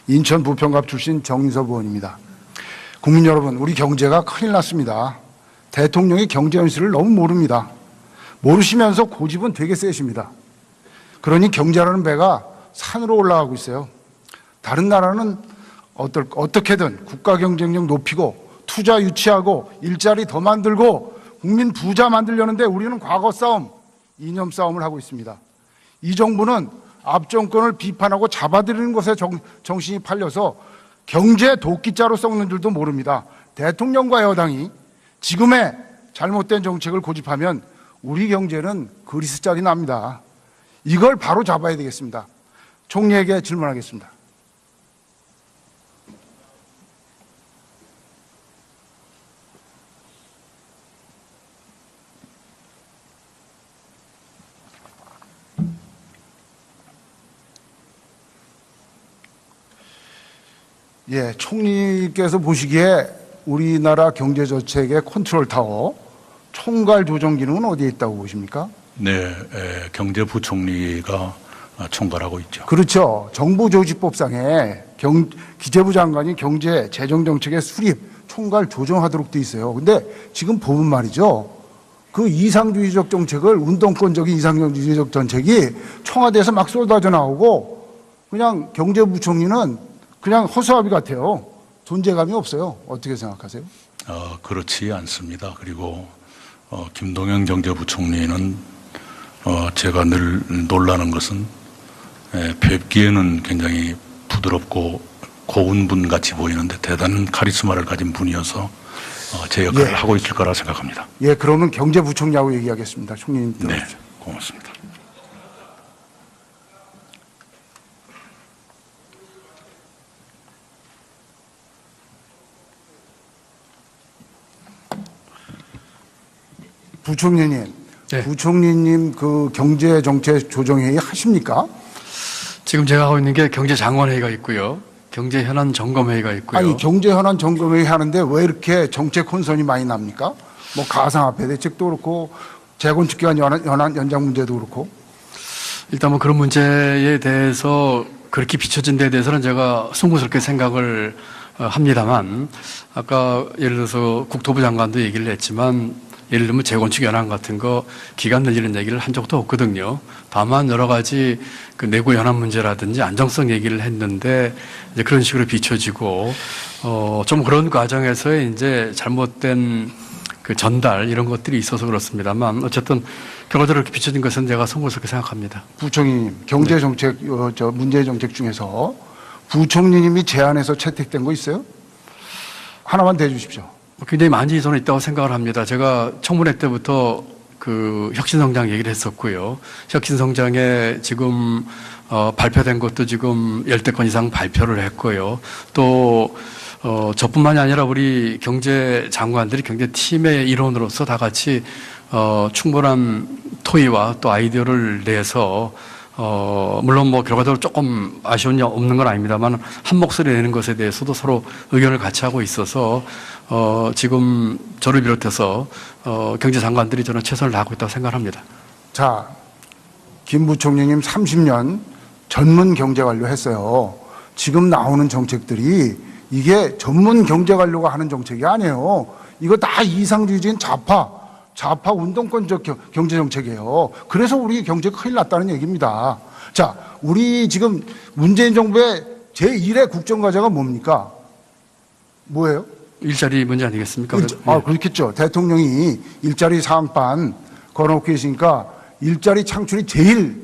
인천 부평갑 출신 정인섭 의원입니다. 국민 여러분, 우리 경제가 큰일 났습니다. 대통령이 경제 현실을 너무 모릅니다. 모르시면서 고집은 되게 세십니다. 그러니 경제라는 배가 산으로 올라가고 있어요. 다른 나라는 어떻게든 국가 경쟁력 높이고 투자 유치하고 일자리 더 만들고 국민 부자 만들려는데 우리는 과거 싸움, 이념 싸움을 하고 있습니다. 이 정부는 앞 정권을 비판하고 잡아들이는 것에 정신이 팔려서 경제 도끼자루 썩는 줄도 모릅니다. 대통령과 여당이 지금의 잘못된 정책을 고집하면 우리 경제는 그리스짜리 납니다. 이걸 바로 잡아야 되겠습니다. 총리에게 질문하겠습니다. 예, 총리께서 보시기에 우리나라 경제정책의 컨트롤 타워, 총괄 조정 기능은 어디에 있다고 보십니까? 네, 경제부총리가 총괄하고 있죠. 그렇죠. 정부조직법상에 기재부 장관이 경제 재정정책의 수립, 총괄 조정하도록 돼 있어요. 근데 지금 보면 말이죠. 그 이상주의적 정책을, 운동권적인 이상주의적 정책이 청와대에서 막 쏟아져 나오고 그냥 경제부총리는 그냥 허수아비 같아요. 존재감이 없어요. 어떻게 생각하세요? 그렇지 않습니다. 그리고 김동연 경제부총리는 제가 늘 놀라는 것은 뵙기에는 굉장히 부드럽고 고운 분 같이 보이는데 대단한 카리스마를 가진 분이어서 제 역할을 하고 있을 거라 생각합니다. 예, 그러면 경제부총리하고 얘기하겠습니다. 총리님 들어주십시오. 네, 고맙습니다. 부총리님, 네. 부총리님 그 경제정책 조정회의 하십니까? 지금 제가 하고 있는 게 경제장관회의가 있고요. 경제현안점검회의가 있고요. 아니, 경제현안 점검회의 하는데 왜 이렇게 정책 혼선이 많이 납니까? 뭐 가상화폐 대책도 그렇고 재건축기간 연장 문제도 그렇고. 일단 뭐 그런 문제에 대해서 그렇게 비춰진 데에 대해서는 제가 송구스럽게 생각을 합니다만, 아까 예를 들어서 국토부 장관도 얘기를 했지만 예를 들면 재건축 연한 같은 거 기간 늘리는 얘기를 한 적도 없거든요. 다만 여러 가지 그 내구 연한 문제라든지 안정성 얘기를 했는데 이제 그런 식으로 비춰지고 좀 그런 과정에서의 이제 잘못된 그 전달 이런 것들이 있어서 그렇습니다만 어쨌든 결과적으로 이렇게 비춰진 것은 제가 송구스럽게 생각합니다. 부총리님, 경제정책 문제정책 중에서 부총리님이 제안해서 채택된 거 있어요? 하나만 대주십시오. 굉장히 많이 저는 있다고 생각을 합니다. 제가 청문회 때부터 그 혁신성장 얘기를 했었고요. 혁신성장에 지금 발표된 것도 지금 10대 건 이상 발표를 했고요. 또 저뿐만이 아니라 우리 경제장관들이 경제팀의 일원으로서 다 같이 충분한 토의와 또 아이디어를 내서 물론 뭐 결과적으로 조금 아쉬운 점 없는 건 아닙니다만 한 목소리 내는 것에 대해서도 서로 의견을 같이 하고 있어서 지금 저를 비롯해서 경제장관들이 저는 최선을 다하고 있다고 생각합니다. 자, 김 부총리님 30년 전문 경제관료 했어요. 지금 나오는 정책들이 이게 전문 경제관료가 하는 정책이 아니에요. 이거 다 이상주의적인 좌파 운동권적 경제정책이에요. 그래서 우리 경제가 큰일 났다는 얘기입니다. 자, 우리 지금 문재인 정부의 제1의 국정과제가 뭡니까? 뭐예요? 일자리 문제 아니겠습니까? 그렇겠죠. 대통령이 일자리 사항판 걸어놓고 계시니까 일자리 창출이 제일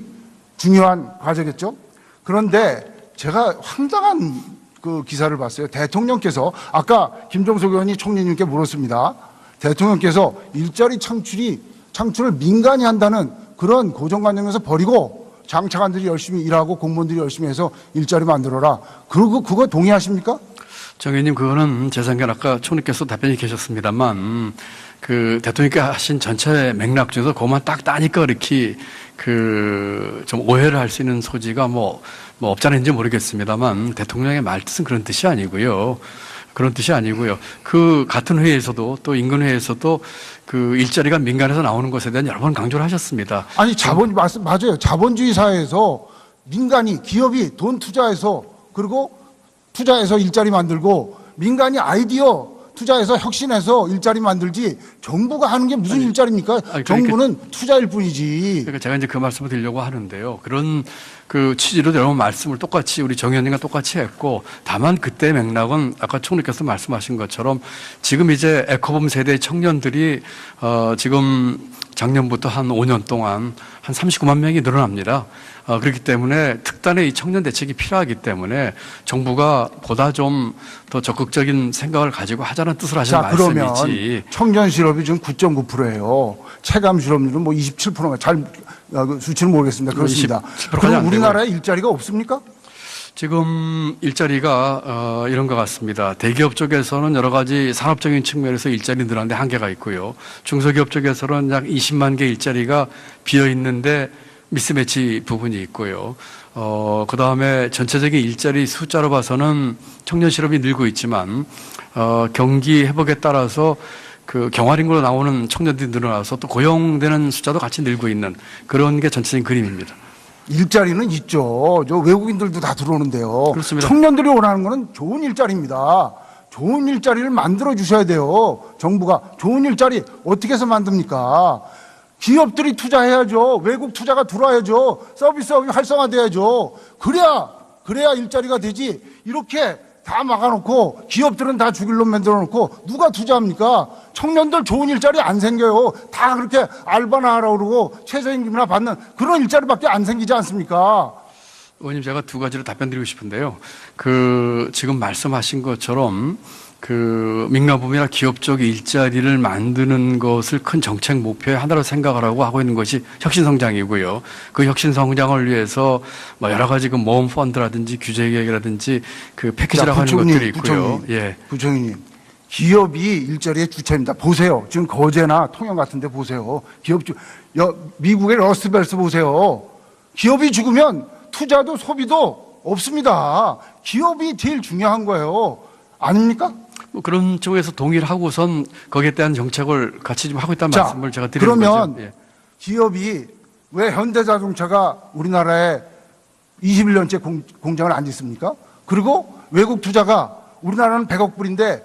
중요한 과제겠죠. 그런데 제가 황당한 그 기사를 봤어요. 대통령께서 아까 김종석 의원이 총리님께 물었습니다. 대통령께서 일자리 창출을 민간이 한다는 그런 고정관념에서 버리고 장차관들이 열심히 일하고 공무원들이 열심히 해서 일자리 만들어라. 그거 동의하십니까? 정 의원님, 그거는 제 생각엔 아까 총리께서 답변이 계셨습니다만 그 대통령께서 하신 전체 맥락 중에서 그것만 딱 따니까 이렇게 그 좀 오해를 할 수 있는 소지가 뭐 없잖아인지 모르겠습니다만 대통령의 말뜻은 그런 뜻이 아니고요. 그런 뜻이 아니고요. 그 같은 회의에서도 또 인근회의에서도 그 일자리가 민간에서 나오는 것에 대한 여러 번 강조를 하셨습니다. 아니, 맞아요. 자본주의 사회에서 민간이, 기업이 돈 투자해서 그리고 투자해서 일자리 만들고 민간이 아이디어 투자해서 혁신해서 일자리 만들지 정부가 하는 게 무슨 일자리입니까? 정부는 투자일 뿐이지. 그러니까 제가 이제 그 말씀을 드리려고 하는데요. 그런 그 취지로 여러분 말씀을 똑같이 우리 정 의원님과 똑같이 했고, 다만 그때 맥락은 아까 총리께서 말씀하신 것처럼 지금 이제 에코봄 세대의 청년들이 지금 작년부터 한 5년 동안 한 39만 명이 늘어납니다. 그렇기 때문에 특단의 이 청년 대책이 필요하기 때문에 정부가 보다 좀 더 적극적인 생각을 가지고 하자는 뜻을 하시는 그러면 말씀이지. 청년 실업이 지금 9.9%예요. 체감 실업률은 뭐 27%가 잘 수치는 모르겠습니다. 그렇습니다. 27%까지 그럼 안 우리나라에 일자리가 없습니까? 지금 일자리가 이런 것 같습니다. 대기업 쪽에서는 여러 가지 산업적인 측면에서 일자리 늘어나는데 한계가 있고요. 중소기업 쪽에서는 약 20만 개 일자리가 비어 있는데 미스매치 부분이 있고요. 그 다음에 전체적인 일자리 숫자로 봐서는 청년 실업이 늘고 있지만 경기 회복에 따라서 그 경활인구로 나오는 청년들이 늘어나서 또 고용되는 숫자도 같이 늘고 있는 그런 게 전체적인 그림입니다. 일자리는 있죠. 저 외국인들도 다 들어오는데요. 그렇습니다. 청년들이 원하는 거는 좋은 일자리입니다. 좋은 일자리를 만들어 주셔야 돼요. 정부가 좋은 일자리 어떻게 해서 만듭니까? 기업들이 투자해야죠. 외국 투자가 들어와야죠. 서비스업이 활성화돼야죠. 그래야 일자리가 되지. 이렇게 다 막아놓고 기업들은 다 죽일 놈 만들어놓고 누가 투자합니까? 청년들 좋은 일자리 안 생겨요. 다 그렇게 알바나 하라고 그러고 최저임금이나 받는 그런 일자리밖에 안 생기지 않습니까? 의원님, 제가 두 가지로 답변 드리고 싶은데요. 지금 말씀하신 것처럼 민간부문이나 기업 쪽 일자리를 만드는 것을 큰 정책 목표의 하나로 생각을 하고 있는 것이 혁신성장이고요. 그 혁신성장을 위해서 뭐 여러 가지 모험 펀드라든지 규제 개혁이라든지 그 패키지라고 하는 것들이 있고요. 부총리님, 기업이 일자리의 주체입니다. 보세요. 지금 거제나 통영 같은 데 보세요. 미국의 러스트벨트 보세요. 기업이 죽으면 투자도 소비도 없습니다. 기업이 제일 중요한 거예요. 아닙니까? 뭐 그런 쪽에서 동의를 하고선 거기에 대한 정책을 같이 좀 하고 있다는 말씀을 제가 드리는 거죠. 그러면 기업이 왜 현대자동차가 우리나라에 21년째 공장을 안 짓습니까? 그리고 외국 투자가 우리나라는 100억 불인데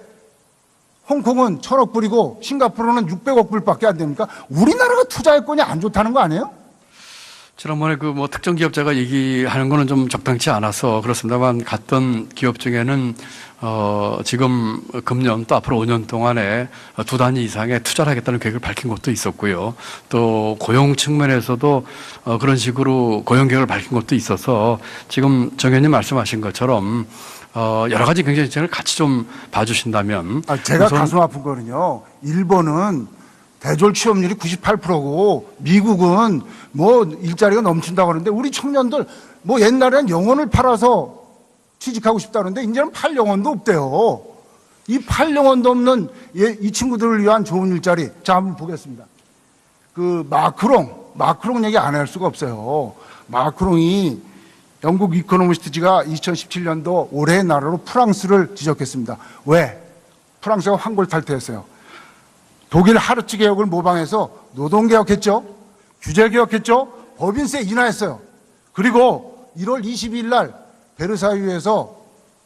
홍콩은 1000억 불이고 싱가포르는 600억 불밖에 안 됩니까? 우리나라가 투자할권이 안 좋다는 거 아니에요? 지난번에 특정 기업자가 얘기하는 거는 좀 적당치 않아서 그렇습니다만 갔던 기업 중에는 지금 금년 또 앞으로 5년 동안에 2단위 이상의 투자를 하겠다는 계획을 밝힌 것도 있었고요. 또 고용 측면에서도 그런 식으로 고용 계획을 밝힌 것도 있어서 지금 정 의원님 말씀하신 것처럼 여러 가지 경쟁력을 같이 좀 봐주신다면. 제가 가슴 아픈 거는요. 일본은 대졸 취업률이 98%고 미국은 일자리가 넘친다고 하는데 우리 청년들 옛날에는 영혼을 팔아서 취직하고 싶다는데 이제는 팔 영혼도 없대요. 이 팔 영혼도 없는 이 친구들을 위한 좋은 일자리. 자, 한번 보겠습니다. 마크롱 얘기 안 할 수가 없어요. 마크롱이 영국 이코노미스트지가 2017년도 올해의 나라로 프랑스를 지적했습니다. 왜? 프랑스가 환골탈태했어요. 독일 하르츠 개혁을 모방해서 노동개혁했죠. 규제개혁했죠. 법인세 인하했어요. 그리고 1월 22일 날 베르사유에서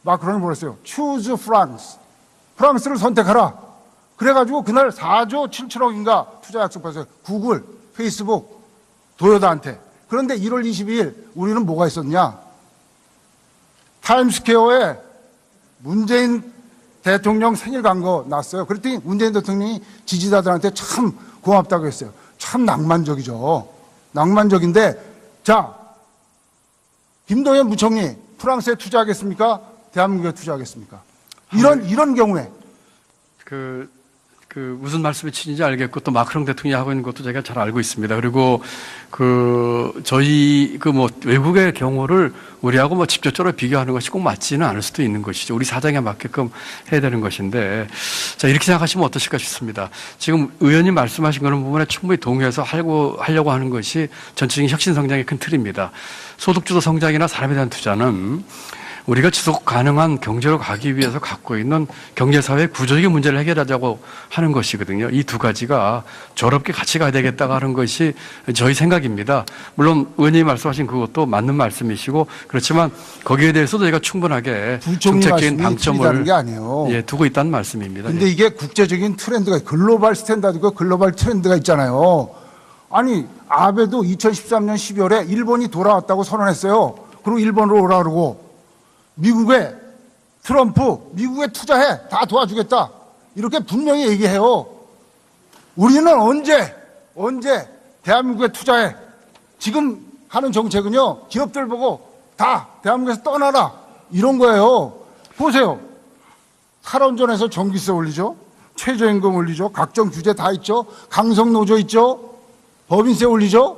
마크롱이 뭐랬어요? Choose France. 프랑스를 선택하라. 그래가지고 그날 4조 7천억인가 투자 약속했어요. 구글, 페이스북, 도요다한테. 그런데 1월 22일 우리는 뭐가 있었냐? 타임스퀘어에 문재인 대통령 생일 광고 났어요. 그랬더니 문재인 대통령이 지지자들한테 참 고맙다고 했어요. 참 낭만적이죠. 낭만적인데, 자, 김동연 부총리, 프랑스에 투자하겠습니까? 대한민국에 투자하겠습니까? 이런 경우에. 무슨 말씀이 치는지 알겠고 또 마크롱 대통령이 하고 있는 것도 제가 잘 알고 있습니다. 그리고 저희 외국의 경우를 우리하고 직접적으로 비교하는 것이 꼭 맞지는 않을 수도 있는 것이죠. 우리 사정에 맞게끔 해야 되는 것인데, 자, 이렇게 생각하시면 어떠실까 싶습니다. 지금 의원님 말씀하신 그런 부분에 충분히 동의해서 하려고 하는 것이 전체적인 혁신 성장의 큰 틀입니다. 소득주도 성장이나 사람에 대한 투자는 우리가 지속 가능한 경제로 가기 위해서 갖고 있는 경제사회 구조적인 문제를 해결하자고 하는 것이거든요. 이 두 가지가 조롭게 같이 가야 되겠다고 하는 것이 저희 생각입니다. 물론 의원님이 말씀하신 그것도 맞는 말씀이시고 그렇지만 거기에 대해서도 저희가 충분하게 부총리 정책적인 말씀이 틀리다는 방점을 게 아니에요. 예, 두고 있다는 말씀입니다. 근데 이게 국제적인 트렌드가 글로벌 스탠다드고 글로벌 트렌드가 있잖아요. 아니 아베도 2013년 12월에 일본이 돌아왔다고 선언했어요. 그리고 일본으로 오라 그러고 미국에 트럼프 미국에 투자해 다 도와주겠다 이렇게 분명히 얘기해요. 우리는 언제 대한민국에 투자해? 지금 하는 정책은요 기업들 보고 다 대한민국에서 떠나라 이런 거예요. 보세요. 탈원전에서 전기세 올리죠. 최저임금 올리죠. 각종 규제 다 있죠. 강성노조 있죠. 법인세 올리죠.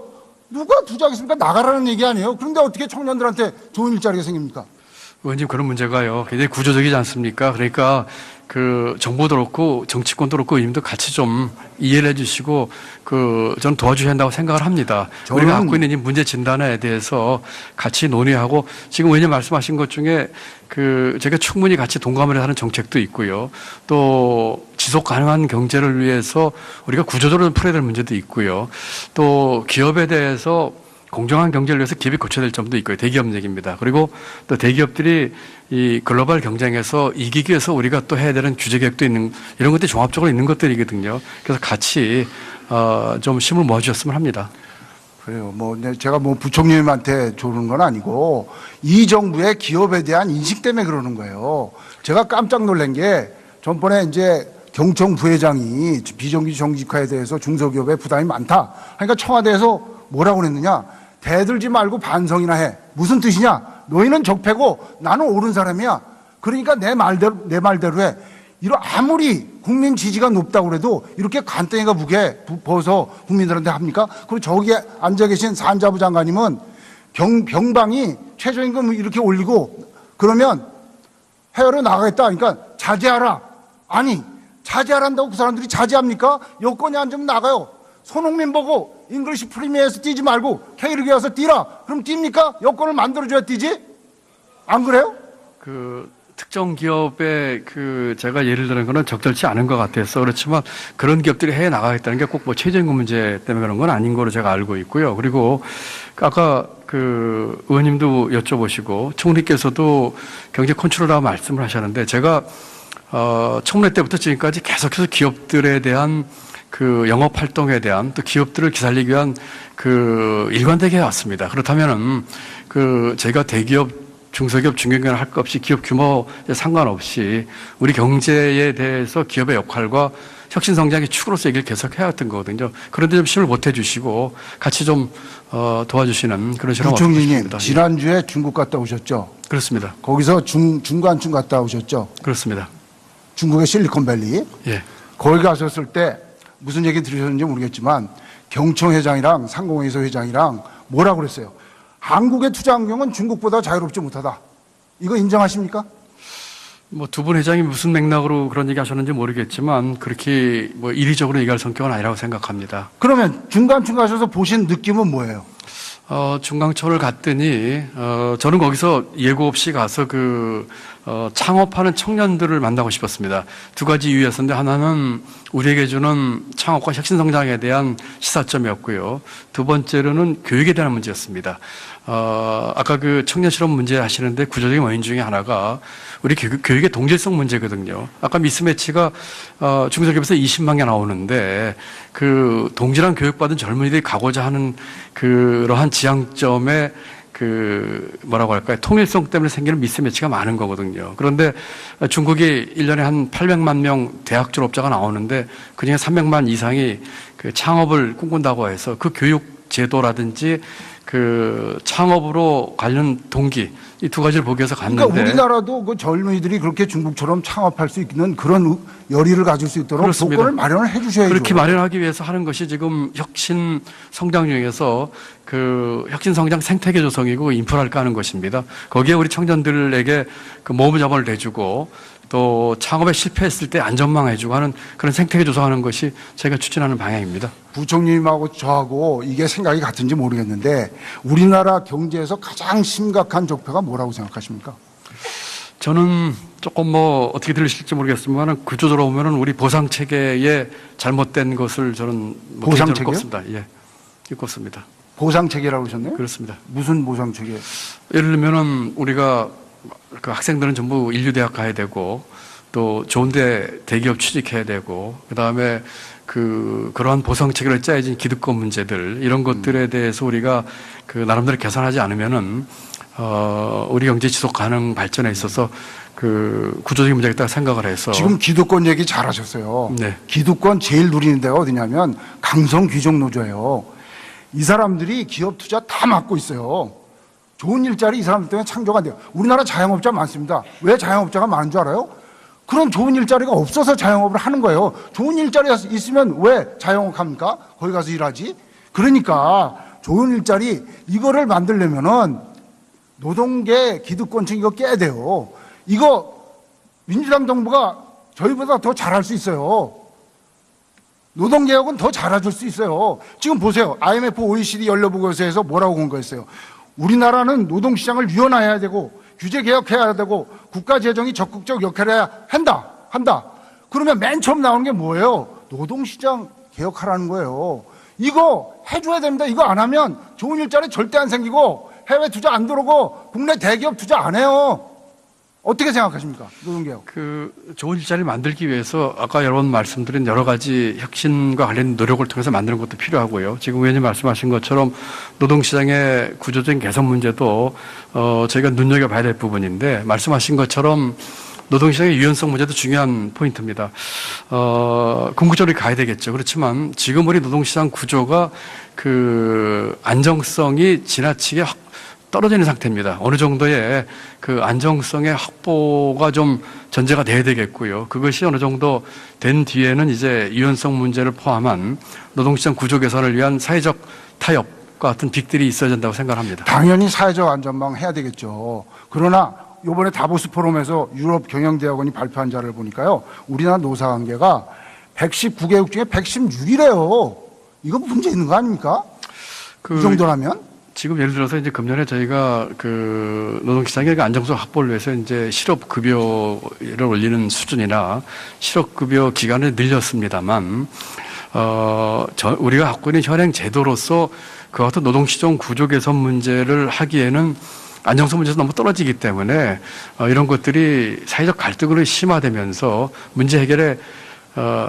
누가 투자하겠습니까? 나가라는 얘기 아니에요. 그런데 어떻게 청년들한테 좋은 일자리가 생깁니까? 의원님 그런 문제가요 굉장히 구조적이지 않습니까? 그러니까 그 정부도 그렇고 정치권도 그렇고 의원님도 같이 좀 이해를 해주시고 저는 도와주셔야 한다고 생각을 합니다. 우리가 갖고 있는 이 문제 진단에 대해서 같이 논의하고 지금 의원님 말씀하신 것 중에 제가 충분히 같이 동감을 하는 정책도 있고요. 또 지속 가능한 경제를 위해서 우리가 구조적으로 풀어야 될 문제도 있고요. 또 기업에 대해서 공정한 경제를 위해서 기업이 고쳐야 될 점도 있고요. 대기업 얘기입니다. 그리고 또 대기업들이 이 글로벌 경쟁에서 이기기 위해서 우리가 또 해야 되는 규제 계획도 있는 이런 것들이 종합적으로 있는 것들이거든요. 그래서 같이 좀 힘을 모아주셨으면 합니다. 그래요. 제가 부총리님한테 조르는 건 아니고 이 정부의 기업에 대한 인식 때문에 그러는 거예요. 제가 깜짝 놀란 게 전번에 이제 경청 부회장이 비정규직 정직화에 대해서 중소기업에 부담이 많다. 그러니까 청와대에서 뭐라고 그랬느냐? 대들지 말고 반성이나 해. 무슨 뜻이냐? 너희는 적폐고 나는 옳은 사람이야. 그러니까 내 말대로 해. 아무리 국민 지지가 높다고 그래도 이렇게 간땡이가 무게 부어서 국민들한테 합니까? 그리고 저기 앉아 계신 산자부 장관님은 병방이 최저임금 이렇게 올리고 그러면 해외로 나가겠다. 그러니까 자제하라. 아니, 자제하란다고 그 사람들이 자제합니까? 여권이 안 좀 나가요. 손흥민 보고 잉글리시 프리미어에서 뛰지 말고 K리그에 와서 뛰라. 그럼 뜁니까? 여권을 만들어줘야 뛰지? 안 그래요? 특정 기업의 제가 예를 드는 거는 적절치 않은 것 같아서 그렇지만 그런 기업들이 해외 나가겠다는 게 꼭 최저임금 문제 때문에 그런 건 아닌 거로 제가 알고 있고요. 그리고 아까 의원님도 여쭤보시고 총리께서도 경제 컨트롤이라고 말씀을 하셨는데 제가 청문회 때부터 지금까지 계속해서 기업들에 대한 영업 활동에 대한 또 기업들을 기살리기 위한 일관되게 해왔습니다. 그렇다면은 제가 대기업, 중소기업, 중견기업을 할 것 없이 기업 규모에 상관없이 우리 경제에 대해서 기업의 역할과 혁신성장의 축으로서 얘기를 계속 해왔던 거거든요. 그런데 좀 힘을 못 해주시고 같이 좀 도와주시는 그런 실험 어떻게 부총리님, 보십니까? 지난주에 중국 갔다 오셨죠? 그렇습니다. 거기서 중관층 갔다 오셨죠? 그렇습니다. 중국의 실리콘밸리. 예. 거기 가셨을 때 무슨 얘기 들으셨는지 모르겠지만 경청 회장이랑 상공회의소 회장이랑 뭐라고 그랬어요? 한국의 투자 환경은 중국보다 자유롭지 못하다. 이거 인정하십니까? 두 분 회장이 무슨 맥락으로 그런 얘기 하셨는지 모르겠지만 그렇게 이리적으로 얘기할 성격은 아니라고 생각합니다. 그러면 중간층 가셔서 보신 느낌은 뭐예요? 중강촌을 갔더니 저는 거기서 예고 없이 가서 창업하는 청년들을 만나고 싶었습니다. 두 가지 이유였었는데 하나는 우리에게 주는 창업과 혁신성장에 대한 시사점이었고요. 두 번째로는 교육에 대한 문제였습니다. 아까 청년 실업 문제 하시는데 구조적인 원인 중에 하나가 우리 교육의 동질성 문제거든요. 아까 미스매치가 중소기업에서 20만 개 나오는데 동질한 교육받은 젊은이들이 가고자 하는 그러한 지향점에 뭐라고 할까요? 통일성 때문에 생기는 미스매치가 많은 거거든요. 그런데 중국이 1년에 한 800만 명 대학 졸업자가 나오는데 그중에 300만 이상이 창업을 꿈꾼다고 해서 교육 제도라든지 창업으로 관련 동기 이 두 가지를 보기 위해서 갔는데 그러니까 우리나라도 젊은이들이 그렇게 중국처럼 창업할 수 있는 그런 열의를 가질 수 있도록 그렇습니다. 조건을 마련을 해 주셔야죠. 그렇게 마련하기 위해서 하는 것이 지금 혁신 성장 중에서 혁신 성장 생태계 조성이고 인프라를 까는 것입니다. 거기에 우리 청년들에게 모범 자본을 내주고 또 창업에 실패했을 때 안전망 해주고 하는 그런 생태계 조성하는 것이 제가 추진하는 방향입니다. 부총리님하고 저하고 이게 생각이 같은지 모르겠는데 우리나라 경제에서 가장 심각한 적폐가 뭐라고 생각하십니까? 저는 조금 뭐 어떻게 들리실지 모르겠지만 구조적으로 보면은 우리 보상 체계의 잘못된 것을 저는 뭐 보상 개인적으로 체계요? 꼽습니다. 예, 꼽습니다. 보상 체계라고 하셨네요? 그렇습니다. 무슨 보상 체계? 예를 들면은 우리가 그 학생들은 전부 인류대학 가야 되고 또 좋은데 대기업 취직해야 되고 그다음에 그러한 보상 체계를 짜여진 기득권 문제들 이런 것들에 대해서 우리가 그 나름대로 개선하지 않으면은 우리 경제 지속 가능 발전에 있어서 그 구조적인 문제가 있다고 생각을 해서 지금 기득권 얘기 잘하셨어요. 네. 기득권 제일 누리는 데가 어디냐면 강성 귀족 노조예요. 이 사람들이 기업 투자 다 막고 있어요. 좋은 일자리 이 사람들 때문에 창조가 안 돼요. 우리나라 자영업자 많습니다. 왜 자영업자가 많은 줄 알아요? 그런 좋은 일자리가 없어서 자영업을 하는 거예요. 좋은 일자리가 있으면 왜 자영업 합니까? 거기 가서 일하지? 그러니까 좋은 일자리 이거를 만들려면은 노동계 기득권층 이거 깨야 돼요. 이거 민주당 정부가 저희보다 더 잘할 수 있어요. 노동개혁은 더 잘해줄 수 있어요. 지금 보세요. IMF, OECD 연료보고서에서 뭐라고 공고했어요? 우리나라는 노동시장을 유연화해야 되고 규제개혁해야 되고 국가재정이 적극적 역할을 해야 한다. 그러면 맨 처음 나오는 게 뭐예요? 노동시장 개혁하라는 거예요. 이거 해줘야 됩니다. 이거 안 하면 좋은 일자리 절대 안 생기고 해외 투자 안 들어오고 국내 대기업 투자 안 해요. 어떻게 생각하십니까? 노동개혁. 그 좋은 일자리를 만들기 위해서 아까 여러 번 말씀드린 여러 가지 혁신과 관련 노력을 통해서 만드는 것도 필요하고요. 지금 의원님 말씀하신 것처럼 노동시장의 구조적인 개선 문제도 저희가 눈여겨봐야 될 부분인데 말씀하신 것처럼 노동시장의 유연성 문제도 중요한 포인트입니다. 궁극적으로 가야 되겠죠. 그렇지만 지금 우리 노동시장 구조가 그 안정성이 지나치게 떨어지는 상태입니다. 어느 정도의 그 안정성의 확보가 좀 전제가 돼야 되겠고요. 그것이 어느 정도 된 뒤에는 이제 유연성 문제를 포함한 노동시장 구조 개선을 위한 사회적 타협과 같은 빅들이 있어야 된다고 생각합니다. 당연히 사회적 안전망 해야 되겠죠. 그러나 이번에 다보스 포럼에서 유럽 경영대학원이 발표한 자를 보니까요. 우리나라 노사관계가 119개국 중에 116이래요. 이거 문제 있는 거 아닙니까? 이 정도라면? 지금 예를 들어서 이제 금년에 저희가 그 노동시장의 안정성 확보를 위해서 이제 실업급여를 올리는 수준이나 실업급여 기간을 늘렸습니다만, 우리가 갖고 있는 현행 제도로서 그와 같은 노동시장 구조 개선 문제를 하기에는 안정성 문제에서 너무 떨어지기 때문에 이런 것들이 사회적 갈등으로 심화되면서 문제 해결에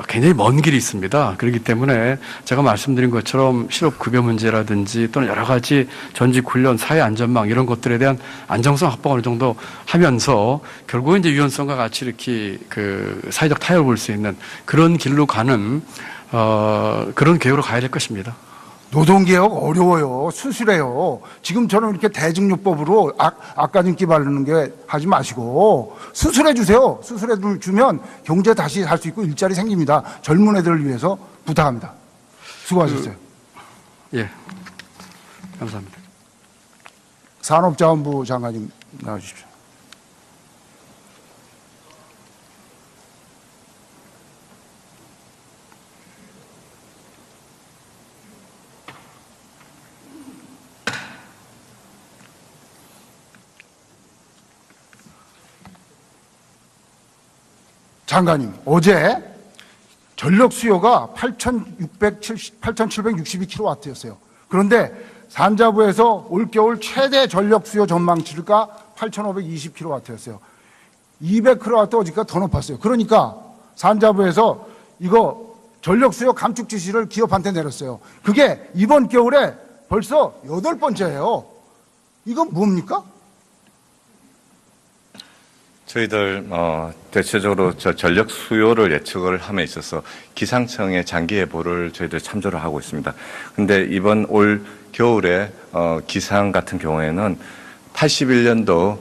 굉장히 먼 길이 있습니다. 그렇기 때문에 제가 말씀드린 것처럼 실업급여 문제라든지 또는 여러 가지 전직 훈련, 사회 안전망 이런 것들에 대한 안정성 확보가 어느 정도 하면서 결국은 이제 유연성과 같이 이렇게 그 사회적 타협을 볼 수 있는 그런 길로 가는 그런 계획으로 가야 될 것입니다. 노동개혁 어려워요. 수술해요. 지금처럼 이렇게 대증요법으로 악가진기 바르는 게 하지 마시고 수술해 주세요. 수술해 주면 경제 다시 할 수 있고 일자리 생깁니다. 젊은 애들을 위해서 부탁합니다. 수고하셨어요. 예, 감사합니다. 산업자원부 장관님 나와주십시오. 장관님, 어제 전력 수요가 8,762kW였어요. 그런데 산자부에서 올겨울 최대 전력 수요 전망치가 8,520kW였어요. 200kW 어제가 더 높았어요. 그러니까 산자부에서 이거 전력 수요 감축 지시를 기업한테 내렸어요. 그게 이번 겨울에 벌써 8번째예요. 이건 뭡니까? 저희들 대체적으로 전력 수요를 예측을 함에 있어서 기상청의 장기 예보를 저희들 참조를 하고 있습니다. 근데 이번 올 겨울에 기상 같은 경우에는 81년도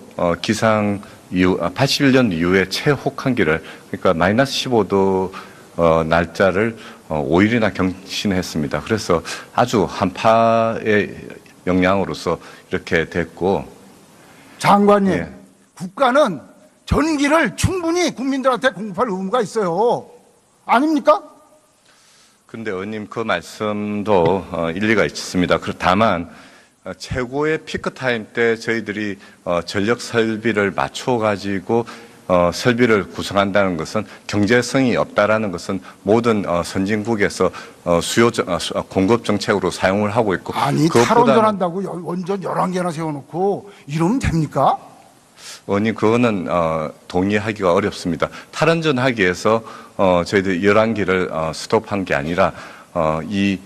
81년 이후에 최혹한기를 그러니까 마이너스 15도 날짜를 5일이나 경신했습니다. 그래서 아주 한파의 영향으로서 이렇게 됐고 장관님, 예. 국가는 전기를 충분히 국민들한테 공급할 의무가 있어요. 아닙니까? 근데 의원님 그 말씀도 일리가 있습니다. 다만 최고의 피크 타임 때 저희들이 전력 설비를 맞춰 가지고 설비를 구성한다는 것은 경제성이 없다라는 것은 모든 선진국에서 공급 정책으로 사용을 하고 있고, 아니 그것보다는- 탈원전한다고 원전 11개나 세워놓고 이러면 됩니까? 의원님, 그거는 동의하기가 어렵습니다. 탈원전 하기 위해서 저희들 11기를 스톱한 게 아니라 이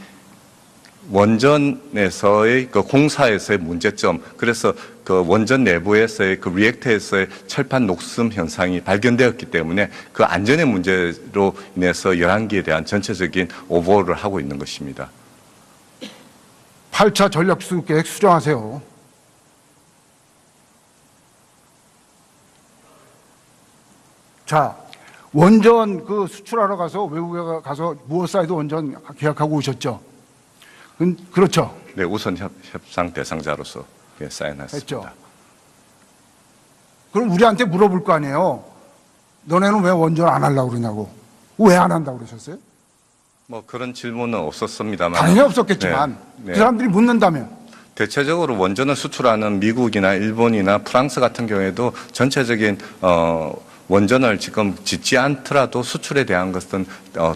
원전에서의 그 공사에서의 문제점, 그래서 그 원전 내부에서의 그 리액터에서의 철판 녹슨 현상이 발견되었기 때문에 그 안전의 문제로 인해서 11기에 대한 전체적인 오버홀을 하고 있는 것입니다. 8차 전력수급 계획 수정하세요. 자, 원전 그 수출하러 가서 외국에 가서 무어사이드 원전 계약하고 오셨죠? 그렇죠. 네, 우선 협상 대상자로서 사인했습니다. 했죠. 그럼 우리한테 물어볼 거 아니에요. 너네는 왜 원전 안 하려고 그러냐고. 왜 안 한다고 그러셨어요? 뭐 그런 질문은 없었습니다만. 당연히 없었겠지만 네. 그 사람들이 묻는다면. 대체적으로 원전을 수출하는 미국이나 일본이나 프랑스 같은 경우에도 전체적인 원전을 지금 짓지 않더라도 수출에 대한 것은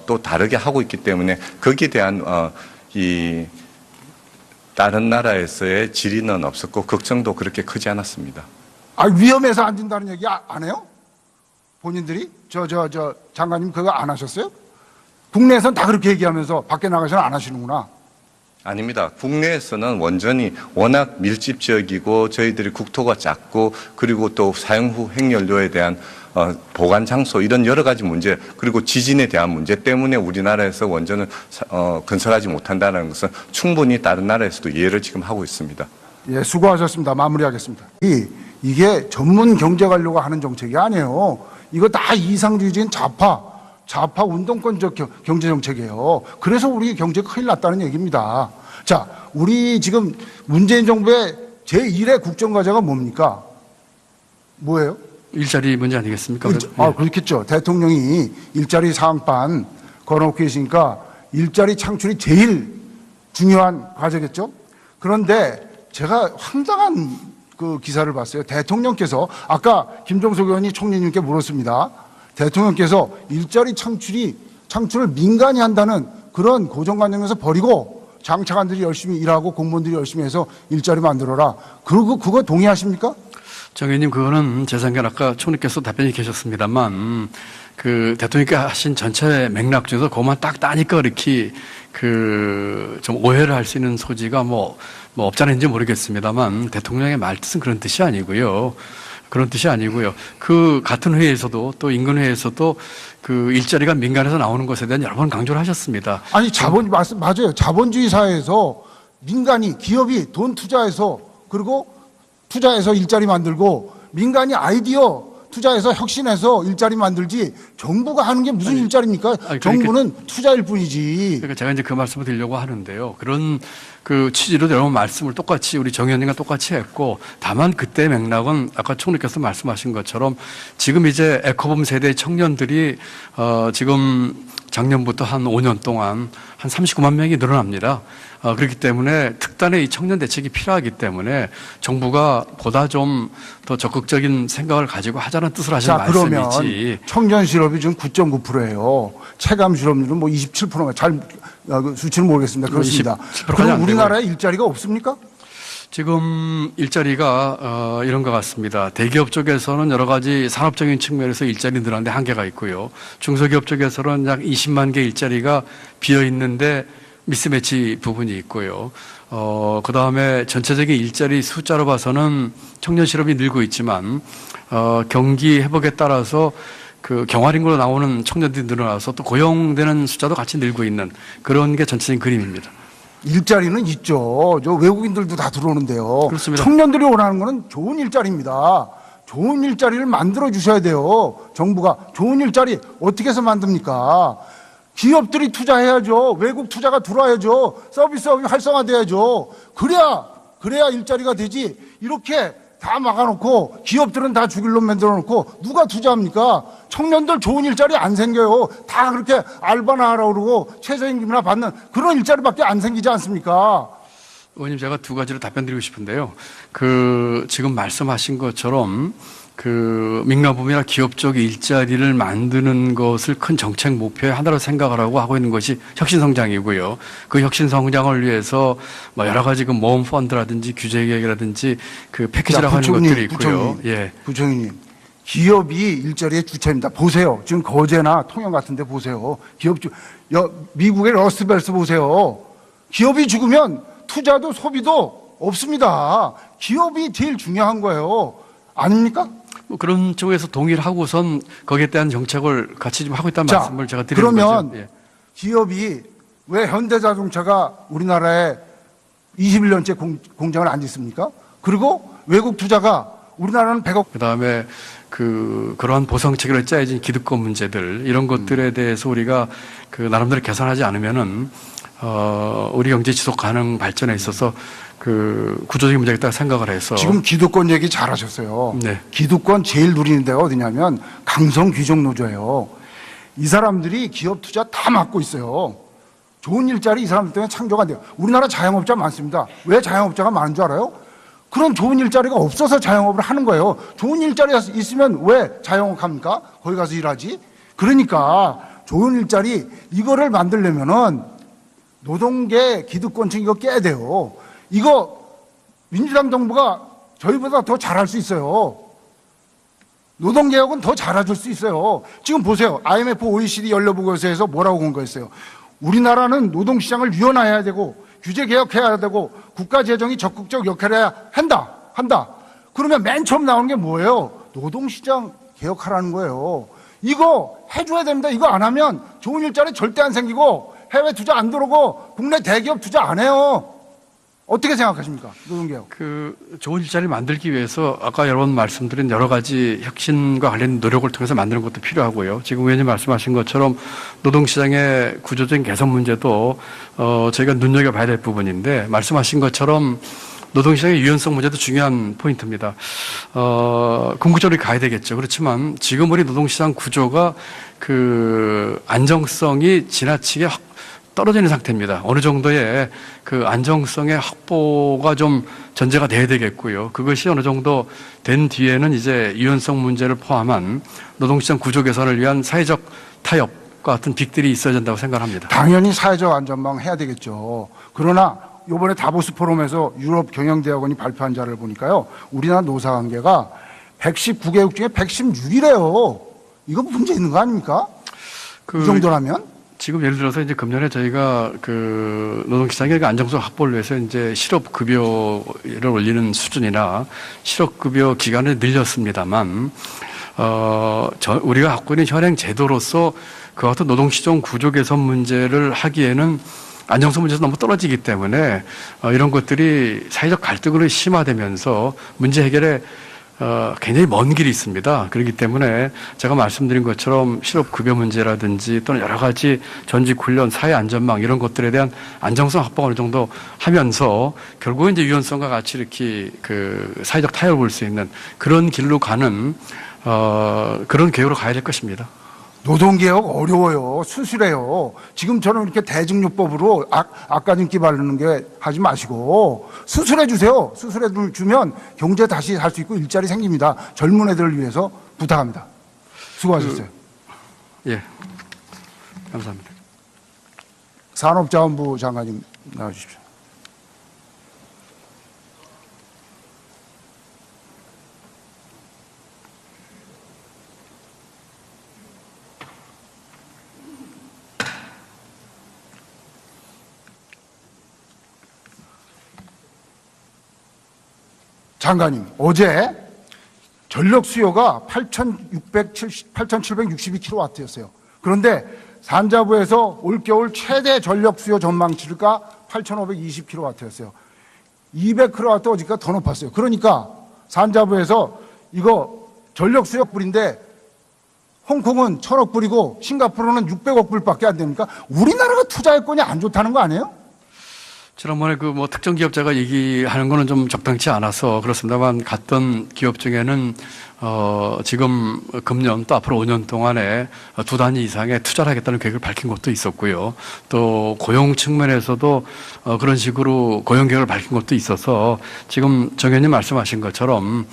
또 다르게 하고 있기 때문에 거기에 대한 이 다른 나라에서의 질의는 없었고 걱정도 그렇게 크지 않았습니다. 아, 위험해서 안 된다는 얘기 안 해요? 본인들이? 저 장관님 그거 안 하셨어요? 국내에서는 다 그렇게 얘기하면서 밖에 나가서는 안 하시는구나. 아닙니다. 국내에서는 원전이 워낙 밀집 지역이고 저희들이 국토가 작고 그리고 또 사용 후 핵연료에 대한 보관 장소 이런 여러 가지 문제, 그리고 지진에 대한 문제 때문에 우리나라에서 원전을 건설하지 못한다는 것은 충분히 다른 나라에서도 이해를 지금 하고 있습니다. 예, 수고하셨습니다. 마무리하겠습니다. 이게 전문 경제 관료가 하는 정책이 아니에요. 이거 다 이상주의적인 좌파 운동권적 경제 정책이에요. 그래서 우리 경제 큰일 났다는 얘기입니다. 자, 우리 지금 문재인 정부의 제1의 국정과제가 뭡니까? 뭐예요? 일자리 문제 아니겠습니까? 그렇겠죠. 대통령이 일자리 사항반 걸어놓고 계시니까 일자리 창출이 제일 중요한 과제겠죠. 그런데 제가 황당한 그 기사를 봤어요. 대통령께서 아까 김종석 의원이 총리님께 물었습니다. 대통령께서 일자리 창출을 민간이 한다는 그런 고정관념에서 버리고 장차관들이 열심히 일하고 공무원들이 열심히 해서 일자리 만들어라. 그거 동의하십니까? 정 의원님, 그거는 제 생각엔 아까 총리께서 답변이 계셨습니다만 그 대통령께서 하신 전체 맥락 중에서 그것만 딱 따니까 이렇게 좀 오해를 할 수 있는 소지가 뭐 없잖은지 모르겠습니다만 대통령의 말뜻은 그런 뜻이 아니고요. 그런 뜻이 아니고요. 그 같은 회의에서도 또 인근회의에서도 그 일자리가 민간에서 나오는 것에 대한 여러 번 강조를 하셨습니다. 아니 맞아요. 자본주의 사회에서 민간이 기업이 돈 투자해서 그리고 투자해서 일자리 만들고 민간이 아이디어 투자해서 혁신해서 일자리 만들지 정부가 하는 게 무슨 일자리입니까? 정부는 투자일 뿐이지. 그러니까 제가 이제 그 말씀을 드리려고 하는데요. 그런 그 취지로 여러 번 말씀을 똑같이 우리 정 의원님과 똑같이 했고, 다만 그때 맥락은 아까 총리께서 말씀하신 것처럼 지금 이제 에코붐 세대의 청년들이 지금 작년부터 한 5년 동안 한 39만 명이 늘어납니다. 그렇기 때문에 특단의 이 청년 대책이 필요하기 때문에 정부가 보다 좀 더 적극적인 생각을 가지고 하자는 뜻을 하신 말씀이지. 그러면 청년 실업이 지금 9.9%예요. 체감 실업률은 뭐 27%가 수치는 모르겠습니다. 그렇습니다. 그럼 우리나라에 일자리가 없습니까? 지금 일자리가 이런 것 같습니다. 대기업 쪽에서는 여러 가지 산업적인 측면에서 일자리 늘어나는데 한계가 있고요. 중소기업 쪽에서는 약 20만 개 일자리가 비어 있는데 미스매치 부분이 있고요. 그 다음에 전체적인 일자리 숫자로 봐서는 청년 실업이 늘고 있지만 경기 회복에 따라서 그 경활인구로 나오는 청년들이 늘어나서 또 고용되는 숫자도 같이 늘고 있는 그런 게 전체적인 그림입니다. 일자리는 있죠. 저 외국인들도 다 들어오는데요. 그렇습니다. 청년들이 원하는 거는 좋은 일자리입니다. 좋은 일자리를 만들어 주셔야 돼요. 정부가 좋은 일자리 어떻게 해서 만듭니까? 기업들이 투자해야죠. 외국 투자가 들어와야죠. 서비스업이 활성화돼야죠. 그래야 일자리가 되지. 이렇게 다 막아놓고 기업들은 다 죽일 놈 만들어놓고 누가 투자합니까? 청년들 좋은 일자리 안 생겨요. 다 그렇게 알바나 하라고 그러고 최저임금이나 받는 그런 일자리밖에 안 생기지 않습니까? 의원님, 제가 두 가지로 답변 드리고 싶은데요. 지금 말씀하신 것처럼 민간부문이나 기업 쪽 일자리를 만드는 것을 큰 정책 목표의 하나로 생각을 하고 있는 것이 혁신성장이고요. 그 혁신성장을 위해서 뭐 여러 가지 모험 펀드라든지 규제 개혁이라든지 패키지라고 하는 것들이 있고요. 예. 부총리님, 기업이 일자리의 주체입니다. 보세요. 지금 거제나 통영 같은 데 보세요. 미국의 러스트벨스 보세요. 기업이 죽으면 투자도 소비도 없습니다. 기업이 제일 중요한 거예요. 아닙니까? 뭐 그런 쪽에서 동의를 하고선 거기에 대한 정책을 같이 좀 하고 있다는 말씀을 제가 드리는 그러면 거죠. 예. 기업이 왜 현대자동차가 우리나라에 21년째 공장을 안 짓습니까? 그리고 외국 투자가 우리나라는 100억. 그다음에 그러한 보상 체계를 짜여진 기득권 문제들 이런 것들에 대해서 우리가 나름대로 개선하지 않으면은 우리 경제 지속 가능 발전에 있어서 구조적인 문제가 있다고 생각을 해서. 지금 기득권 얘기 잘하셨어요. 네. 기득권 제일 누리는 데가 어디냐면 강성 귀족 노조예요. 이 사람들이 기업 투자 다 막고 있어요. 좋은 일자리 이 사람들 때문에 창조가 안 돼요. 우리나라 자영업자 많습니다. 왜 자영업자가 많은 줄 알아요? 그런 좋은 일자리가 없어서 자영업을 하는 거예요. 좋은 일자리가 있으면 왜 자영업 합니까? 거기 가서 일하지? 그러니까 좋은 일자리 이거를 만들려면은 노동계 기득권층 이거 깨야 돼요. 이거 민주당 정부가 저희보다 더 잘할 수 있어요. 노동개혁은 더 잘해줄 수 있어요. 지금 보세요. IMF, OECD 연례보고서에서 뭐라고 공고했어요. 우리나라는 노동시장을 유연화해야 되고 규제 개혁해야 되고 국가 재정이 적극적 역할을 해야 한다. 그러면 맨 처음 나오는 게 뭐예요? 노동시장 개혁하라는 거예요. 이거 해줘야 됩니다. 이거 안 하면 좋은 일자리 절대 안 생기고 해외 투자 안 들어오고 국내 대기업 투자 안 해요. 어떻게 생각하십니까? 노동개혁. 좋은 일자리를 만들기 위해서 아까 여러 번 말씀드린 여러 가지 혁신과 관련 노력을 통해서 만드는 것도 필요하고요. 지금 의원님 말씀하신 것처럼 노동시장의 구조적인 개선 문제도 저희가 눈여겨봐야 될 부분인데 말씀하신 것처럼 노동시장의 유연성 문제도 중요한 포인트입니다. 궁극적으로 가야 되겠죠. 그렇지만 지금 우리 노동시장 구조가 안정성이 지나치게 떨어져 있는 상태입니다. 어느 정도의 안정성의 확보가 좀 전제가 돼야 되겠고요. 그것이 어느 정도 된 뒤에는 이제 유연성 문제를 포함한 노동시장 구조 개선을 위한 사회적 타협과 같은 빅들이 있어야 된다고 생각합니다. 당연히 사회적 안전망 해야 되겠죠. 그러나 이번에 다보스 포럼에서 유럽 경영대학원이 발표한 자를 보니까요. 우리나라 노사관계가 119개국 중에 116이래요. 이거 문제 있는 거 아닙니까? 이 정도라면? 지금 예를 들어서 이제 금년에 저희가 노동시장의 안정성 확보를 위해서 이제 실업급여를 올리는 수준이나 실업급여 기간을 늘렸습니다만, 우리가 갖고 있는 현행 제도로서 그와 같은 노동시장 구조 개선 문제를 하기에는 안정성 문제에서 너무 떨어지기 때문에 이런 것들이 사회적 갈등으로 심화되면서 문제 해결에 굉장히 먼 길이 있습니다. 그렇기 때문에 제가 말씀드린 것처럼 실업급여 문제라든지 또는 여러 가지 전직 훈련, 사회 안전망 이런 것들에 대한 안정성 확보가 어느 정도 하면서 결국은 이제 유연성과 같이 이렇게 사회적 타협을 볼 수 있는 그런 길로 가는 그런 계획으로 가야 될 것입니다. 노동개혁 어려워요. 수술해요. 지금처럼 이렇게 대증요법으로 악가진기 바르는 게 하지 마시고 수술해 주세요. 수술해 주면 경제 다시 할 수 있고 일자리 생깁니다. 젊은 애들을 위해서 부탁합니다. 수고하셨어요. 예, 감사합니다. 산업자원부 장관님 나와주십시오. 장관님, 어제 전력 수요가 8,762kW였어요. 그런데 산자부에서 올겨울 최대 전력 수요 전망치가 8,520kW였어요. 200kW 어제가 더 높았어요. 그러니까 산자부에서 이거 전력 수요 불인데 홍콩은 1,000억 불이고 싱가포르는 600억 불밖에 안 됩니까? 우리나라가 투자 여건이 안 좋다는 거 아니에요? 지난번에 그 뭐 특정 기업자가 얘기하는 거는 좀 적당치 않아서 그렇습니다만 갔던 기업 중에는 지금 금년 또 앞으로 5년 동안에 2단위 이상의 투자를 하겠다는 계획을 밝힌 것도 있었고요. 또 고용 측면에서도 그런 식으로 고용 계획을 밝힌 것도 있어서 지금 정 의원님 말씀하신 것처럼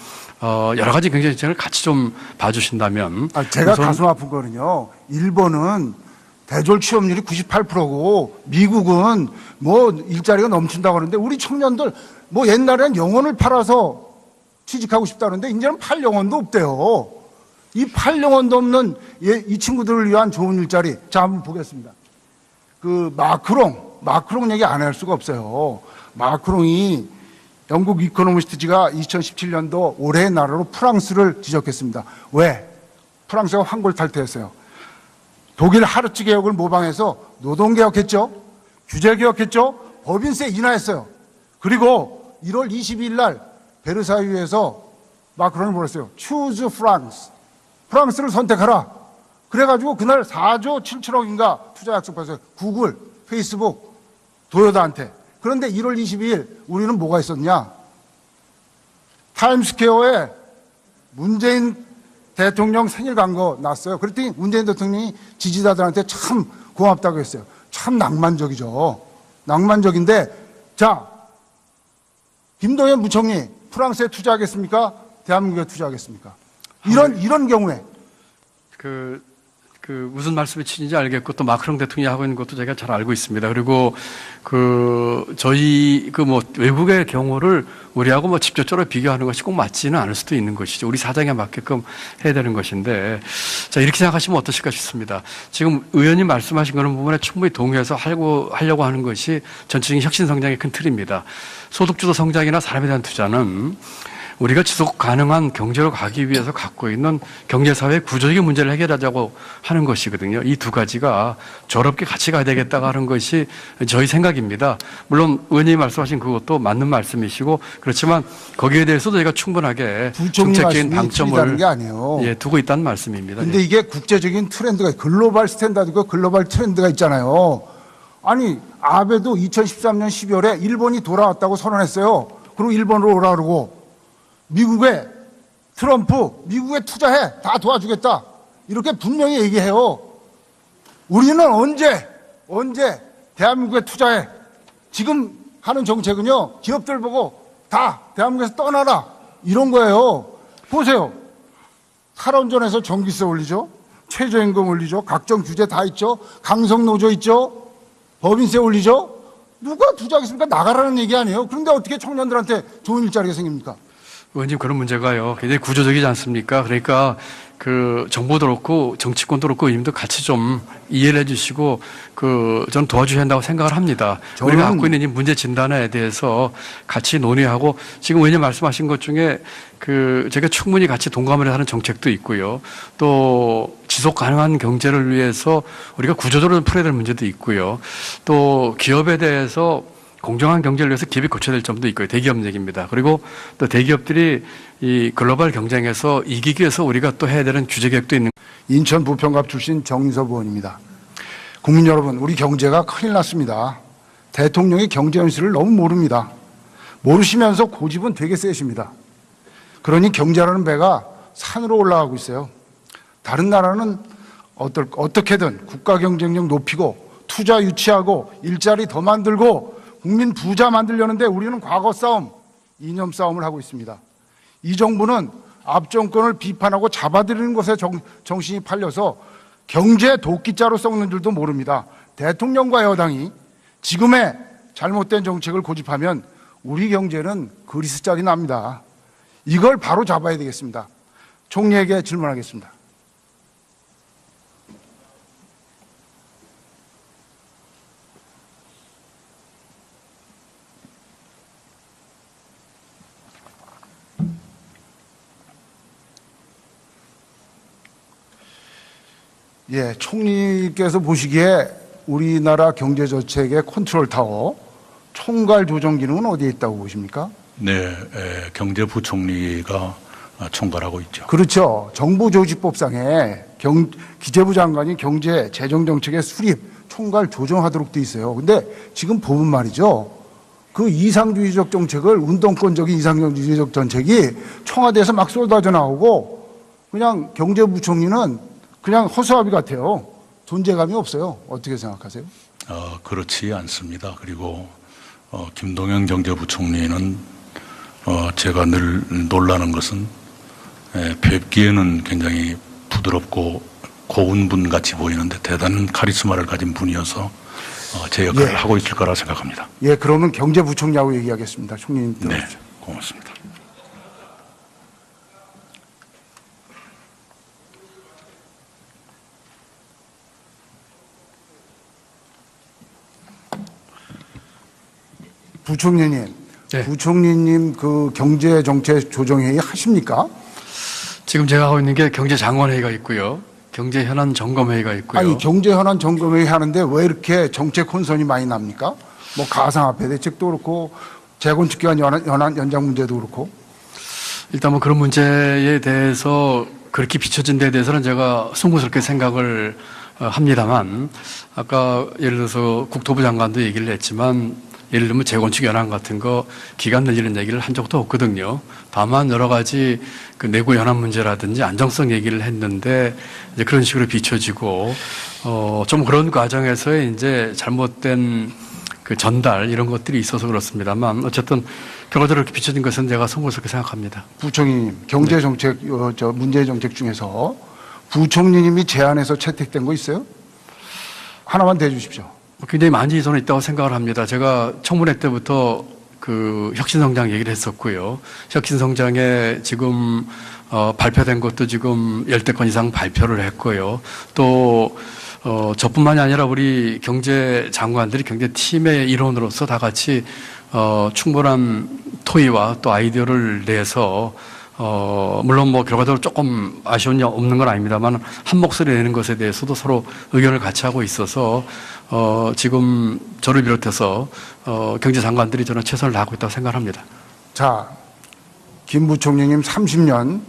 여러 가지 경제 정책을 같이 좀 봐주신다면 제가 우선 가슴 아픈 거는요. 일본은 대졸 취업률이 98%고 미국은 뭐 일자리가 넘친다고 그러는데 우리 청년들 뭐 옛날엔 영혼을 팔아서 취직하고 싶다는데 이제는 팔 영혼도 없대요. 이 팔 영혼도 없는 이 친구들을 위한 좋은 일자리. 자, 한번 보겠습니다. 그 마크롱 얘기 안 할 수가 없어요. 마크롱이 영국 이코노미스트지가 2017년도 올해의 나라로 프랑스를 지적했습니다. 왜? 프랑스가 황골 탈퇴했어요. 독일 하르츠 개혁을 모방해서 노동개혁했죠. 규제개혁했죠. 법인세 인하했어요. 그리고 1월 22일 날 베르사유에서 마크롱이 뭐랬어요? Choose France. 프랑스를 선택하라. 그래가지고 그날 4조 7천억인가 투자 약속했어요. 구글, 페이스북, 도요다한테. 그런데 1월 22일 우리는 뭐가 있었냐? 타임스퀘어에 문재인 대통령 생일 광고 났어요. 그랬더니 문재인 대통령이 지지자들한테 참 고맙다고 했어요. 참 낭만적이죠. 낭만적인데, 자, 김동연 부총리, 프랑스에 투자하겠습니까? 대한민국에 투자하겠습니까? 이런 경우에. 무슨 말씀이신지 알겠고 또 마크롱 대통령이 하고 있는 것도 제가 잘 알고 있습니다. 그리고 저희 외국의 경우를 우리하고 뭐 직접적으로 비교하는 것이 꼭 맞지는 않을 수도 있는 것이죠. 우리 사정에 맞게끔 해야 되는 것인데, 자, 이렇게 생각하시면 어떠실까 싶습니다. 지금 의원님 말씀하신 그런 부분에 충분히 동의해서 하려고 하는 것이 전체적인 혁신 성장의 큰 틀입니다. 소득주도 성장이나 사람에 대한 투자는 우리가 지속 가능한 경제로 가기 위해서 갖고 있는 경제사회의 구조적인 문제를 해결하자고 하는 것이거든요. 이 두 가지가 조롭게 같이 가야 되겠다고 하는 것이 저희 생각입니다. 물론 의원님이 말씀하신 그것도 맞는 말씀이시고 그렇지만 거기에 대해서도 저희가 충분하게 정책적인 방점을 게 아니에요. 두고 있다는 말씀입니다. 근데 이게 국제적인 트렌드가 글로벌 스탠다드고 글로벌 트렌드가 있잖아요. 아니 아베도 2013년 12월에 일본이 돌아왔다고 선언했어요. 그리고 일본으로 오라 그러고 미국에 트럼프 미국에 투자해 다 도와주겠다 이렇게 분명히 얘기해요. 우리는 언제 대한민국에 투자해? 지금 하는 정책은요 기업들 보고 다 대한민국에서 떠나라 이런 거예요. 보세요. 탈원전에서 전기세 올리죠. 최저임금 올리죠. 각종 규제 다 있죠. 강성노조 있죠. 법인세 올리죠. 누가 투자하겠습니까? 나가라는 얘기 아니에요. 그런데 어떻게 청년들한테 좋은 일자리가 생깁니까? 의원님 그런 문제가요 굉장히 구조적이지 않습니까? 그러니까 정부도 그렇고 정치권도 그렇고 의원님도 같이 좀 이해를 해주시고 저는 도와주셔야 한다고 생각을 합니다. 우리가 갖고 있는 이 문제 진단에 대해서 같이 논의하고 지금 의원님 말씀하신 것 중에 제가 충분히 같이 동감을 하는 정책도 있고요. 또 지속 가능한 경제를 위해서 우리가 구조적으로 풀어야 될 문제도 있고요. 또 기업에 대해서 공정한 경제를 위해서 기업이 고쳐야 될 점도 있고요. 대기업 얘기입니다. 그리고 또 대기업들이 이 글로벌 경쟁에서 이기기 위해서 우리가 또 해야 되는 규제 개혁도 있는. 인천 부평갑 출신 정인섭 의원입니다. 국민 여러분, 우리 경제가 큰일 났습니다. 대통령이 경제 현실을 너무 모릅니다. 모르시면서 고집은 되게 세십니다. 그러니 경제라는 배가 산으로 올라가고 있어요. 다른 나라는 어떻게든 국가 경쟁력 높이고 투자 유치하고 일자리 더 만들고 국민 부자 만들려는데 우리는 과거 싸움, 이념 싸움을 하고 있습니다. 이 정부는 앞 정권을 비판하고 잡아들이는 것에 정신이 팔려서 경제 도끼자로 썩는 줄도 모릅니다. 대통령과 여당이 지금의 잘못된 정책을 고집하면 우리 경제는 그리스 짝이 납니다. 이걸 바로 잡아야 되겠습니다. 총리에게 질문하겠습니다. 예, 총리께서 보시기에 우리나라 경제정책의 컨트롤 타워, 총괄 조정 기능은 어디에 있다고 보십니까? 네, 경제부총리가 총괄하고 있죠. 그렇죠. 정부조직법상에 기재부 장관이 경제, 재정정책의 수립, 총괄 조정하도록 돼 있어요. 근데 지금 보면 말이죠. 그 이상주의적 정책을 운동권적인 이상주의적 정책이 청와대에서 막 쏟아져 나오고 그냥 경제부총리는 그냥 허수아비 같아요. 존재감이 없어요. 어떻게 생각하세요? 그렇지 않습니다. 그리고 김동연 경제부총리는 제가 늘 놀라는 것은 뵙기에는 굉장히 부드럽고 고운 분 같이 보이는데 대단한 카리스마를 가진 분이어서 제 역할을 하고 있을 거라 생각합니다. 예, 그러면 경제부총리하고 얘기하겠습니다. 총리님 네, 들어주십시오. 고맙습니다. 부총리님, 네. 부총리님 그 경제정책조정회의 하십니까? 지금 제가 하고 있는 게 경제장관회의가 있고요. 경제현안 점검회의가 있고요. 아니 경제현안 점검회의 하는데 왜 이렇게 정책 혼선이 많이 납니까? 뭐 가상화폐 대책도 그렇고 재건축기간 연장 문제도 그렇고. 일단 뭐 그런 문제에 대해서 그렇게 비춰진 데에 대해서는 제가 송구스럽게 생각을 합니다만, 아까 예를 들어서 국토부 장관도 얘기를 했지만 예를 들면 재건축 연한 같은 거 기간 늘리는 얘기를 한 적도 없거든요. 다만 여러 가지 그 내구 연한 문제라든지 안정성 얘기를 했는데 이제 그런 식으로 비춰지고 좀 그런 과정에서의 이제 잘못된 그 전달 이런 것들이 있어서 그렇습니다만 어쨌든 결과적으로 이렇게 비춰진 것은 제가 송구스럽게 생각합니다. 부총리님, 경제정책 문제 정책 중에서 부총리님이 제안해서 채택된 거 있어요? 하나만 대주십시오. 굉장히 많이 저는 있다고 생각을 합니다. 제가 청문회 때부터 그 혁신성장 얘기를 했었고요. 혁신성장에 지금 발표된 것도 지금 10대 건 이상 발표를 했고요. 또 저뿐만이 아니라 우리 경제장관들이 경제팀의 일원으로서 다 같이 충분한 토의와 또 아이디어를 내서 물론 뭐 결과적으로 조금 아쉬운 점 없는 건 아닙니다만 한 목소리 내는 것에 대해서도 서로 의견을 같이 하고 있어서 지금 저를 비롯해서 경제장관들이 저는 최선을 다하고 있다고 생각합니다. 자, 김 부총리님 30년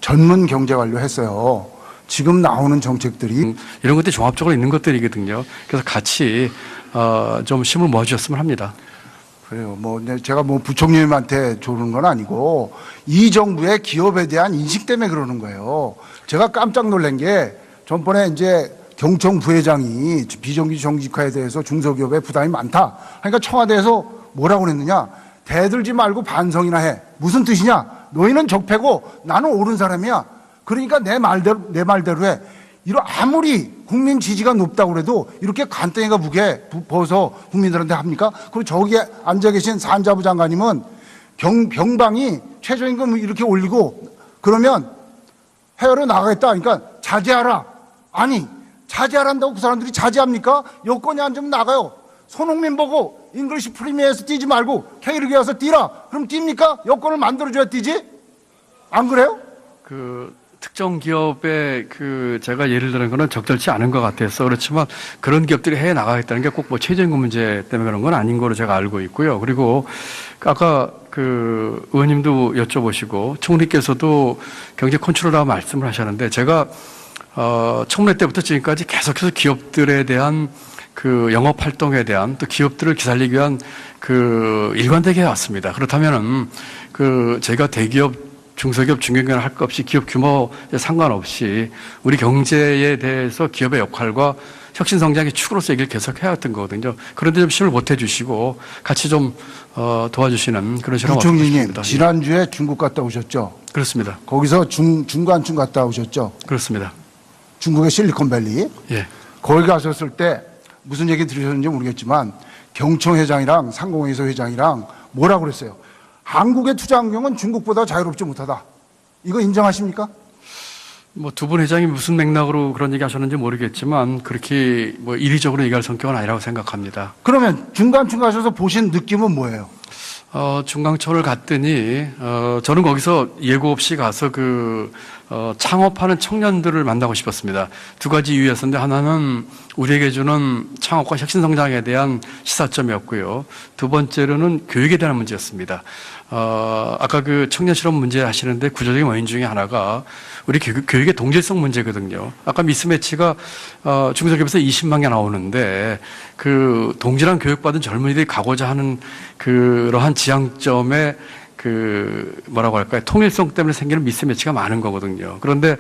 전문 경제관료 했어요. 지금 나오는 정책들이 이런 것들이 종합적으로 있는 것들이거든요. 그래서 같이 좀 힘을 모아주셨으면 합니다. 그래요. 뭐 제가 뭐 부총리님한테 조르는 건 아니고 이 정부의 기업에 대한 인식 때문에 그러는 거예요. 제가 깜짝 놀란 게 전번에 이제 경청 부회장이 비정규직 정직화에 대해서 중소기업에 부담이 많다. 그러니까 청와대에서 뭐라고 그랬느냐? 대들지 말고 반성이나 해. 무슨 뜻이냐? 너희는 적폐고 나는 옳은 사람이야. 그러니까 내 말대로 해. 이런 아무리 국민 지지가 높다고 그래도 이렇게 간땡이가 무게 부어서 국민들한테 합니까? 그리고 저기에 앉아 계신 산자부 장관님은 병방이 최저임금 이렇게 올리고 그러면 해외로 나가겠다. 그러니까 자제하라. 아니 자제하란다고 그 사람들이 자제합니까? 여권이 안 주면 나가요. 손흥민 보고 잉글리시 프리미어에서 뛰지 말고 K리그에 와서 뛰라. 그럼 뜁니까? 여권을 만들어줘야 뛰지? 안 그래요? 그 특정 기업의 그 제가 예를 드는 거는 적절치 않은 것 같아서 그렇지만 그런 기업들이 해외 나가겠다는 게 꼭 뭐 최저임금 문제 때문에 그런 건 아닌 거로 제가 알고 있고요. 그리고 아까 그 의원님도 여쭤보시고 총리께서도 경제 컨트롤이라고 말씀을 하셨는데 제가 청문회 때부터 지금까지 계속해서 기업들에 대한 그 영업 활동에 대한 또 기업들을 기살리기 위한 그 일관되게 해왔습니다. 그렇다면은 그 제가 대기업 중소기업, 중견기업 할 것 없이 기업 규모에 상관없이 우리 경제에 대해서 기업의 역할과 혁신성장의 축으로서 얘기를 계속 해왔던 거거든요. 그런데 좀 힘을 못 해주시고 같이 좀 도와주시는 그런 실험 부총리님, 지난주에 중국 갔다 오셨죠? 그렇습니다. 거기서 중관층 갔다 오셨죠? 그렇습니다. 중국의 실리콘밸리. 예. 거기 가셨을 때 무슨 얘기 들으셨는지 모르겠지만 경청 회장이랑 상공회의소 회장이랑 뭐라고 그랬어요? 한국의 투자 환경은 중국보다 자유롭지 못하다. 이거 인정하십니까? 뭐 두 분 회장이 무슨 맥락으로 그런 얘기 하셨는지 모르겠지만 그렇게 뭐 이리적으로 얘기할 성격은 아니라고 생각합니다. 그러면 중간층 가셔서 보신 느낌은 뭐예요? 중강촌을 갔더니 저는 거기서 예고 없이 가서 창업하는 청년들을 만나고 싶었습니다. 두 가지 이유였었는데, 하나는 우리에게 주는 창업과 혁신성장에 대한 시사점이었고요. 두 번째로는 교육에 대한 문제였습니다. 아까 그 청년 실업 문제 하시는데 구조적인 원인 중에 하나가 우리 교육의 동질성 문제거든요. 아까 미스매치가 중소기업에서 20만 개 나오는데 그 동질한 교육받은 젊은이들이 가고자 하는 그러한 지향점에 그 뭐라고 할까요? 통일성 때문에 생기는 미스매치가 많은 거거든요. 그런데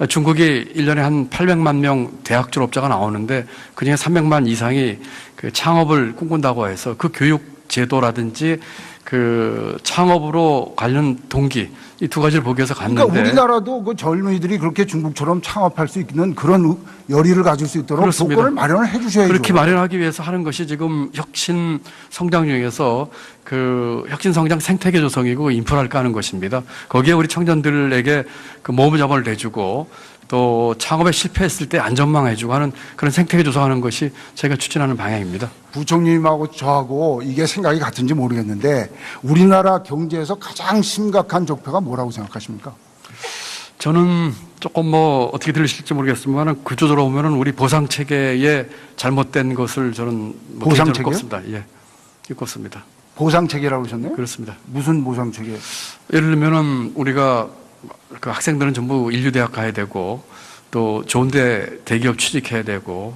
중국이 1년에 한 800만 명 대학 졸업자가 나오는데 그중에 300만 이상이 그 창업을 꿈꾼다고 해서 그 교육 제도라든지 그 창업으로 관련 동기 이 두 가지를 보기 위해서 갔는데, 그러니까 우리나라도 그 젊은이들이 그렇게 중국처럼 창업할 수 있는 그런 열의를 가질 수 있도록 그렇습니다. 조건을 마련을 해 주셔야죠. 그렇게 마련하기 위해서 하는 것이 지금 혁신 성장 중에서 그 혁신 성장 생태계 조성이고 인프라를 까는 것입니다. 거기에 우리 청년들에게 그 모범 자본을 내주고 또 창업에 실패했을 때 안전망 해주고 하는 그런 생태계 조성하는 것이 제가 추진하는 방향입니다. 부총리님하고 저하고 이게 생각이 같은지 모르겠는데 우리나라 경제에서 가장 심각한 적폐가 뭐라고 생각하십니까? 저는 조금 뭐 어떻게 들리실지 모르겠습니다만 구조적으로 보면은 우리 보상 체계의 잘못된 것을 저는 뭐 보상 개인적으로 체계요? 꼽습니다. 예, 꼽습니다. 보상 체계라고 하셨네요? 그렇습니다. 무슨 보상 체계? 예를 들면은 우리가 그 학생들은 전부 인류대학 가야 되고 또 좋은데 대기업 취직해야 되고